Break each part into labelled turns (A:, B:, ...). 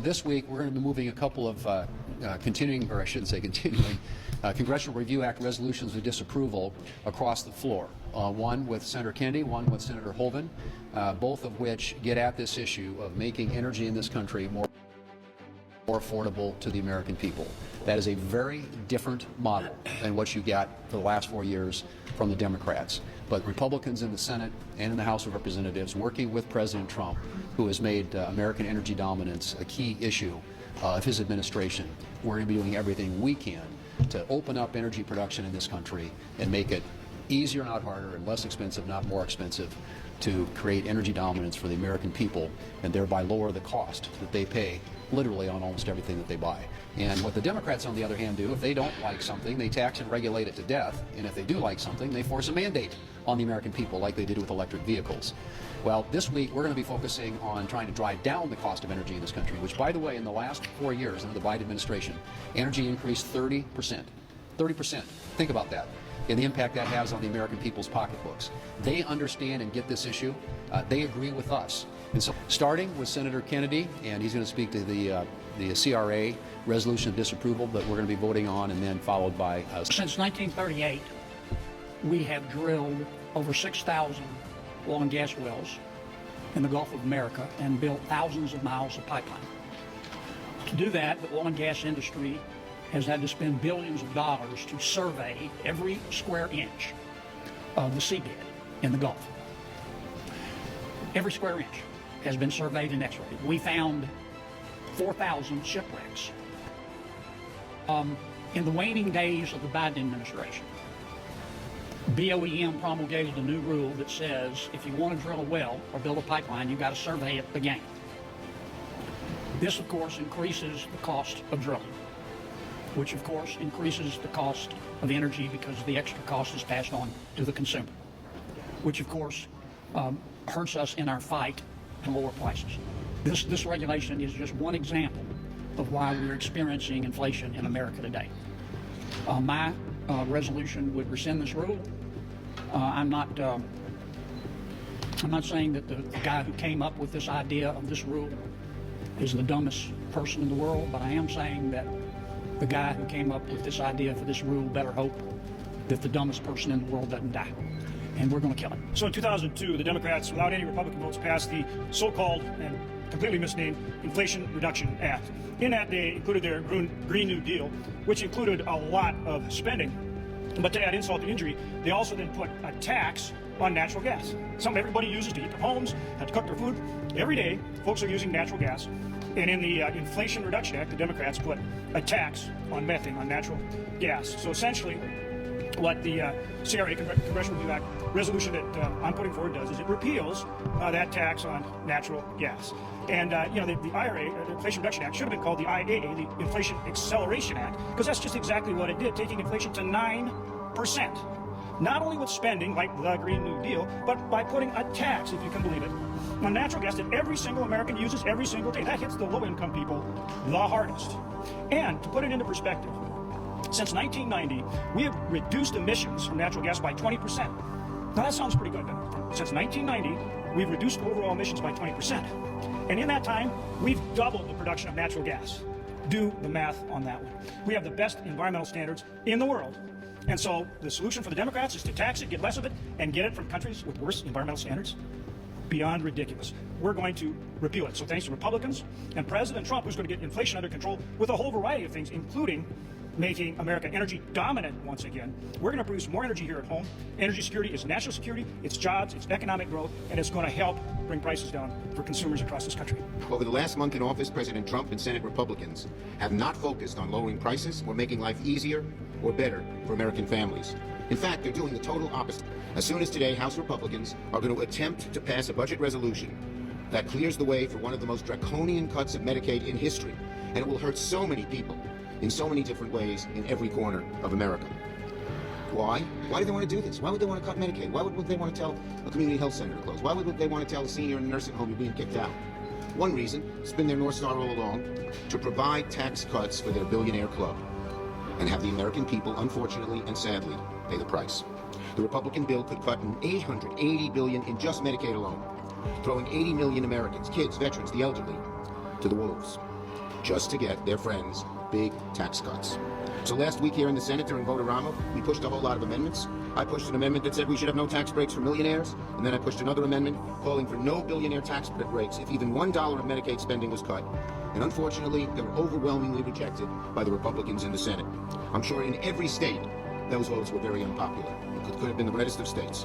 A: This week, we're going to be moving a couple of continuing, or I shouldn't say continuing, Congressional Review Act resolutions of disapproval across the floor. One with Senator Kennedy, one with Senator Hoeven, both of which get at this issue of making energy in this country more affordable to the American people. That is a very different model than what you got for the last 4 years from the Democrats. But Republicans in the Senate and in the House of Representatives, working with President Trump, who has made American energy dominance a key issue of his administration, we're going to be doing everything we can to open up energy production in this country and make it easier, not harder, and less expensive, not more expensive, to create energy dominance for the American people and thereby lower the cost that they pay literally on almost everything that they buy. And what the Democrats, on the other hand, do, if they don't like something, they tax and regulate it to death. And if they do like something, they force a mandate on the American people like they did with electric vehicles. Well, this week, we're going to be focusing on trying to drive down the cost of energy in this country, which, by the way, in the last 4 years under the Biden administration, energy increased 30%. 30%. Think about that and the impact that has on the American people's pocketbooks. They understand and get this issue. They agree with us. And so, starting with Senator Kennedy, and he's going to speak to the CRA resolution of disapproval that we're going to be voting on, and then followed by
B: Since 1938, we have drilled over 6,000 oil and gas wells in the Gulf of America and built thousands of miles of pipeline. To do that, the oil and gas industry has had to spend billions of dollars to survey every square inch of the seabed in the Gulf. Every square inch has been surveyed and x-rayed. We found 4,000 shipwrecks. In the waning days of the Biden administration, BOEM promulgated a new rule that says if you want to drill a well or build a pipeline, you've got to survey it again. This, of course, increases the cost of drilling, which, of course, increases the cost of energy because the extra cost is passed on to the consumer, which, of course, hurts us in our fight to lower prices. This regulation is just one example of why we're experiencing inflation in America today. My resolution would rescind this rule. I'm not saying that the guy who came up with this idea of this rule is the dumbest person in the world, but I am saying that the guy who came up with this idea for this rule better hope that the dumbest person in the world doesn't die. And we're going to kill him.
C: So in 2002, the Democrats, without any Republican votes, passed the so-called and completely misnamed Inflation Reduction Act. In that, they included their Green New Deal, which included a lot of spending. But to add insult to injury, they also then put a tax on natural gas, something everybody uses to heat their homes, to cook their food. Every day, folks are using natural gas. And in the Inflation Reduction Act, the Democrats put a tax on methane, on natural gas. So essentially, what the CRA, Congressional Review Act resolution that I'm putting forward does is it repeals that tax on natural gas. And the IRA, the Inflation Reduction Act, should have been called the IAA, the Inflation Acceleration Act, because that's just exactly what it did, taking inflation to 9%. Not only with spending, like the Green New Deal, but by putting a tax, if you can believe it, on natural gas that every single American uses every single day. That hits the low-income people the hardest. And to put it into perspective, since 1990, we have reduced emissions from natural gas by 20%. Now that sounds pretty good, doesn't it? Since 1990, we've reduced overall emissions by 20%. And in that time, we've doubled the production of natural gas. Do the math on that one. We have the best environmental standards in the world. And so the solution for the Democrats is to tax it, get less of it, and get it from countries with worse environmental standards. Beyond ridiculous. We're going to repeal it. So thanks to Republicans and President Trump, who's going to get inflation under control with a whole variety of things, including making America energy dominant once again. We're going to produce more energy here at home. Energy security is national security, it's jobs, it's economic growth, and it's going to help bring prices down for consumers across this country.
D: Over the last month in office, President Trump and Senate Republicans have not focused on lowering prices or making life easier or better for American families. In fact, they're doing the total opposite. As soon as today, House Republicans are going to attempt to pass a budget resolution that clears the way for one of the most draconian cuts of Medicaid in history, and it will hurt so many people in so many different ways in every corner of America. Why? Why do they want to do this? Why would they want to cut Medicaid? Why would they want to tell a community health center to close? Why would they want to tell a senior in a nursing home you're being kicked out? One reason, it's been their North Star all along, to provide tax cuts for their billionaire club and have the American people, unfortunately and sadly, pay the price. The Republican bill could cut $880 billion in just Medicaid alone, throwing 80 million Americans, kids, veterans, the elderly, to the wolves. just to get their friends big tax cuts. So last week here in the Senate during Vote-A-Rama, we pushed a whole lot of amendments. I pushed an amendment that said we should have no tax breaks for millionaires, and then I pushed another amendment calling for no billionaire tax breaks if even $1 of Medicaid spending was cut. And unfortunately, they were overwhelmingly rejected by the Republicans in the Senate. I'm sure in every state, those votes were very unpopular. It could have been the reddest of states.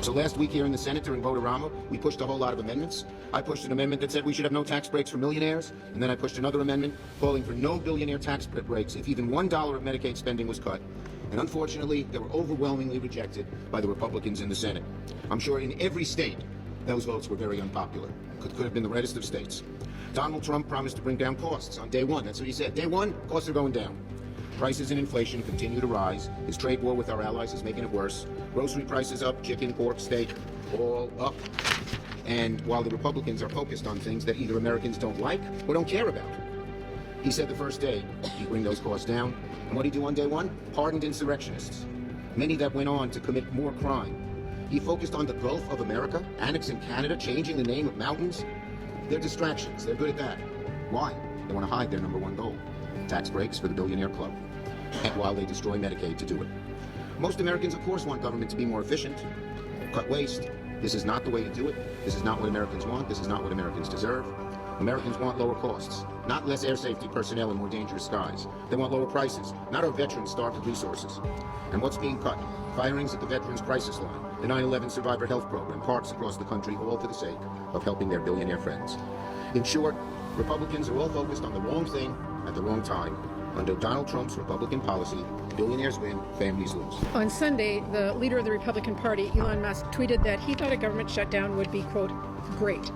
D: So last week here in the Senate during Vote-A-Rama, we pushed a whole lot of amendments. I pushed an amendment that said we should have no tax breaks for millionaires, and then I pushed another amendment calling for no billionaire tax breaks if even $1 of Medicaid spending was cut. And unfortunately, they were overwhelmingly rejected by the Republicans in the Senate. I'm sure in every state, those votes were very unpopular. Could have been the reddest of states. Donald Trump promised to bring down costs on day one. That's what he said. Day one, costs are going down. Prices and inflation continue to rise. His trade war with our allies is making it worse. Grocery prices up, chicken, pork, steak, all up. And while the Republicans are focused on things that either Americans don't like or don't care about, he said the first day he'd bring those costs down. And what did he do on day one? Pardoned insurrectionists, many that went on to commit more crime. He focused on the Gulf of America, annexing Canada, changing the name of mountains. They're distractions. They're good at that. Why? They want to hide their number one goal: tax breaks for the billionaire club. And while they destroy Medicaid to do it. Most Americans, of course, want government to be more efficient, cut waste. This is not the way to do it. This is not what Americans want. This is not what Americans deserve. Americans want lower costs, not less air safety personnel in more dangerous skies. They want lower prices, not our veterans starved of resources. And what's being cut? Firings at the Veterans Crisis Line, the 9/11 Survivor Health Program, parks across the country, all for the sake of helping their billionaire friends. In short, Republicans are all focused on the wrong thing at the wrong time. Under Donald Trump's Republican policy, billionaires win, families lose.
E: On Sunday, the leader of the Republican Party, Elon Musk, tweeted that he thought a government shutdown would be, quote, great.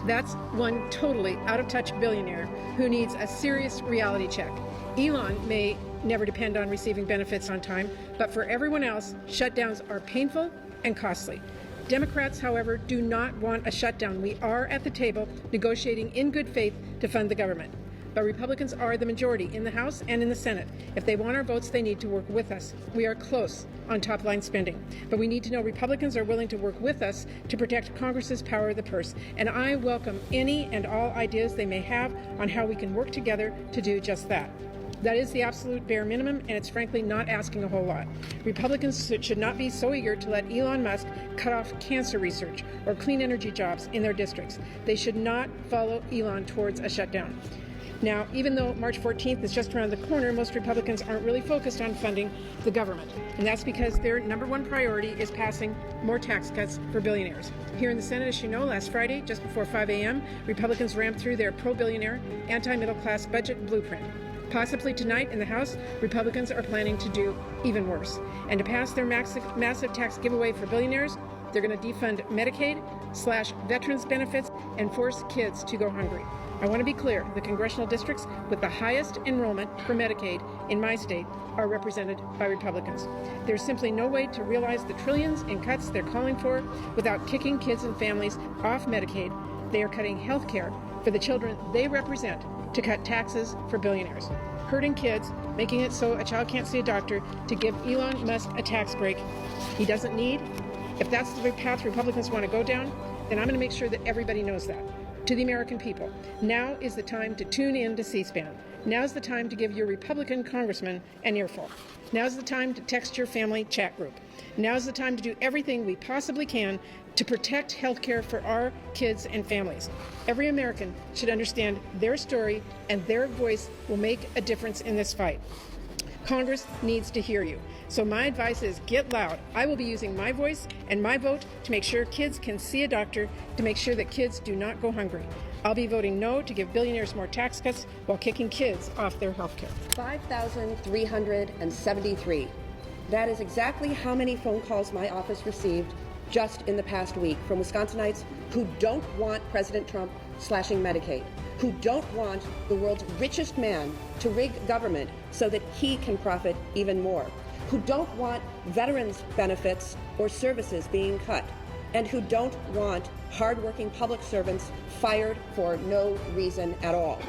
E: That's one totally out-of-touch billionaire who needs a serious reality check. Elon may never depend on receiving benefits on time, but for everyone else, shutdowns are painful and costly. Democrats, however, do not want a shutdown. We are at the table negotiating in good faith to fund the government. But Republicans are the majority in the House and in the Senate. If they want our votes, they need to work with us. We are close on top-line spending, but we need to know Republicans are willing to work with us to protect Congress's power of the purse. And I welcome any and all ideas they may have on how we can work together to do just that. That is the absolute bare minimum, and it's frankly not asking a whole lot. Republicans should not be so eager to let Elon Musk cut off cancer research or clean energy jobs in their districts. They should not follow Elon towards a shutdown. Now, even though March 14th is just around the corner, most Republicans aren't really focused on funding the government. And that's because their number one priority is passing more tax cuts for billionaires. Here in the Senate, as you know, last Friday, just before 5 a.m., Republicans ramped through their pro-billionaire, anti-middle-class budget blueprint. Possibly tonight in the House, Republicans are planning to do even worse. And to pass their massive tax giveaway for billionaires, they're going to defund Medicaid, slash veterans benefits, and force kids to go hungry. I want to be clear, the congressional districts with the highest enrollment for Medicaid in my state are represented by Republicans. There's simply no way to realize the trillions in cuts they're calling for without kicking kids and families off Medicaid. They are cutting health care for the children they represent to cut taxes for billionaires, hurting kids, making it so a child can't see a doctor, to give Elon Musk a tax break he doesn't need. If that's the path Republicans want to go down, then I'm going to make sure that everybody knows that. To the American people, now is the time to tune in to C-SPAN. Now's the time to give your Republican congressman an earful. Now's the time to text your family chat group. Now's the time to do everything we possibly can to protect health care for our kids and families. Every American should understand their story, and their voice will make a difference in this fight. Congress needs to hear you. So my advice is get loud. I will be using my voice and my vote to make sure kids can see a doctor, to make sure that kids do not go hungry. I'll be voting no to give billionaires more tax cuts while kicking kids off their health care.
F: 5,373. That is exactly how many phone calls my office received just in the past week from Wisconsinites who don't want President Trump slashing Medicaid, who don't want the world's richest man to rig government so that he can profit even more, who don't want veterans benefits or services being cut, and who don't want hardworking public servants fired for no reason at all.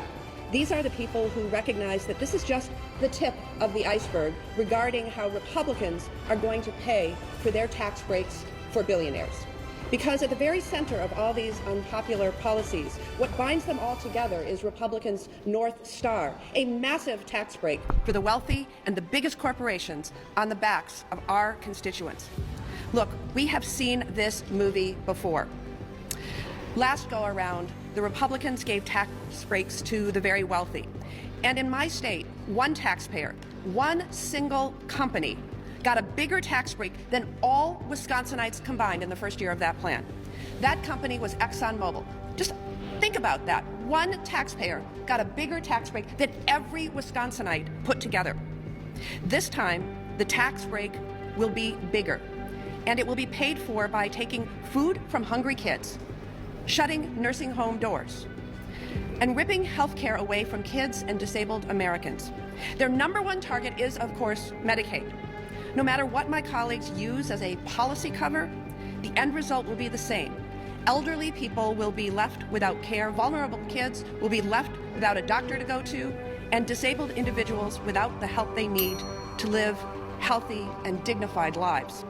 F: These are the people who recognize that this is just the tip of the iceberg regarding how Republicans are going to pay for their tax breaks for billionaires. Because at the very center of all these unpopular policies, what binds them all together is Republicans' North Star, a massive tax break for the wealthy and the biggest corporations on the backs of our constituents. Look, we have seen this movie before. Last go around, the Republicans gave tax breaks to the very wealthy. And in my state, one taxpayer, one single company, got a bigger tax break than all Wisconsinites combined in the first year of that plan. That company was ExxonMobil. Just think about that. One taxpayer got a bigger tax break than every Wisconsinite put together. This time, the tax break will be bigger, and it will be paid for by taking food from hungry kids, shutting nursing home doors, and ripping health care away from kids and disabled Americans. Their number one target is, of course, Medicaid. No matter what my colleagues use as a policy cover, the end result will be the same. Elderly people will be left without care, vulnerable kids will be left without a doctor to go to, and disabled individuals without the help they need to live healthy and dignified lives.